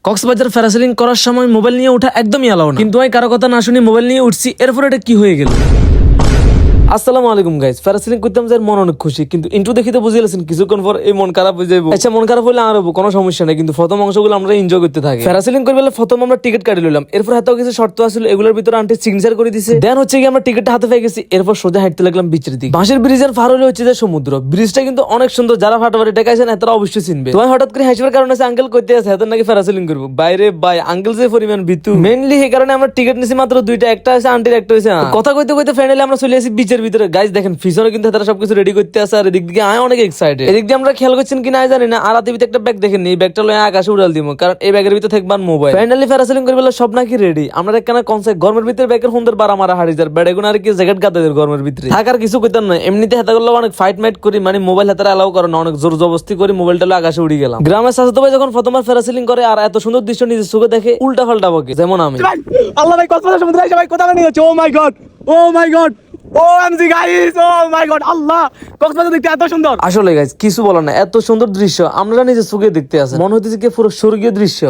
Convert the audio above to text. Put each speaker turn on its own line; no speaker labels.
Cox's Bazar parasailing করার সময় mobile নিয়ে ওঠা একদমই অ্যালাউ না, কিন্তু আমি কারো কথা না শুনে মোবাইল নিয়ে উঠছি, এরপর এটা কি হয়ে গেল। আসসালামু আলাইকুম গাইস, প্যারাসেলিং করতাম যে মন অনেক খুশি, কিন্তু ইন্ট্রো দেখে তো বুঝে গেছেন কিছুক্ষণ পর এই মন খারাপ হয়ে যাবো। আচ্ছা মন খারাপ হলে আর কোনো সমস্যা নেই, কিন্তু প্রথম অংশগুলো আমরা এনজয় করতে থাকি। প্যারাসেলিং করবে প্রথম আমরা টিকিট কাটি লইলাম, এরপর হাতেও কিছু শর্ত আসলে এগুলোর ভিতরে আন্টি সিগনেচার করে দিছে। দেন হচ্ছে কি আমরা টিকিটটা হাতে পেয়ে গেছি, এরপর সোজা হাঁটতে লাগলাম বিচের দিকে। বাঁশের ব্রিজের পার হলে হচ্ছে যে সমুদ্র। ব্রিজটা কিন্তু অনেক সুন্দর, যারা ফাটাফাটি টেকাইছেন তারা অবশ্যই চিনবে। তোমার হঠাৎ করে হাসিবার কারণে আঙ্কেল কইতে আছে হাতে নাকি প্যারাসেলিং করবো। বাইরে বাই আঙ্কেল যে পরিমাণ বিতু, মেইনলি এই কারণে আমরা টিকিট নিছি মাত্র দুইটা, একটা আছে আন্টির, একটা হয়েছে কথা কইতে কইতে ফাইনালি আমরা চলে আসি বিচের ভিতরে। গাইস দেখেন পিছনে কিন্তু তারা সবকিছু রেডি করতে আছে, আর এদিক দিকে অনেক এক্সাইটেড। এদিক দিয়ে আমরা খেয়াল করছেন কিনা জানি না, আর হাতের ভিতরে একটা ব্যাগ দেখেন, এই ব্যাগটা লয়ে আকাশে উড়াল দিব, কারণ এই ব্যাগের ভিতরে থাকবে মোবাইল। ফাইনালি প্যারাসেলিং করবে সব নাকি রেডি। আমরা একখানা কনসেপ্ট গরমের ভিতরে ব্যাগের হুন্দের বারা মারা হাড়িজার বেড়েগুন আর কি জ্যাকেট গাদাদের গরমের ভিতরে থাকার কিছু কইতাম না। এমনিতে হাতে করলে অনেক ফাইট মাইট করি, মানে মোবাইল হাতে অ্যালাউ করে না, অনেক জোর জবস্তি করি মোবাইলটা আকাশে উড়ে গেলাম। গ্রামের সাথে ভাই যখন প্রথমবার প্যারাসেলিং করে আর এত সুন্দর দৃশ্য নিজের চোখে দেখে উল্টা পাল্টা বকে, যেমন আমি।
আল্লাহ ভাই কক্সবাজার সমুদ্রে এসে ভাই কোথাও নিয়ে যাচ্ছে। ও মাই গড, ও মাই গড, ও এমজি গাইস, ও মাই গড, আল্লাহ কক্সবাজার দেখতে এত সুন্দর।
আসলে গাইস কিছু বলার না, এত সুন্দর দৃশ্য আমরা নিজের চোখে দেখতে আছে, মনে হইতেছে কি পুরো স্বর্গীয় দৃশ্য।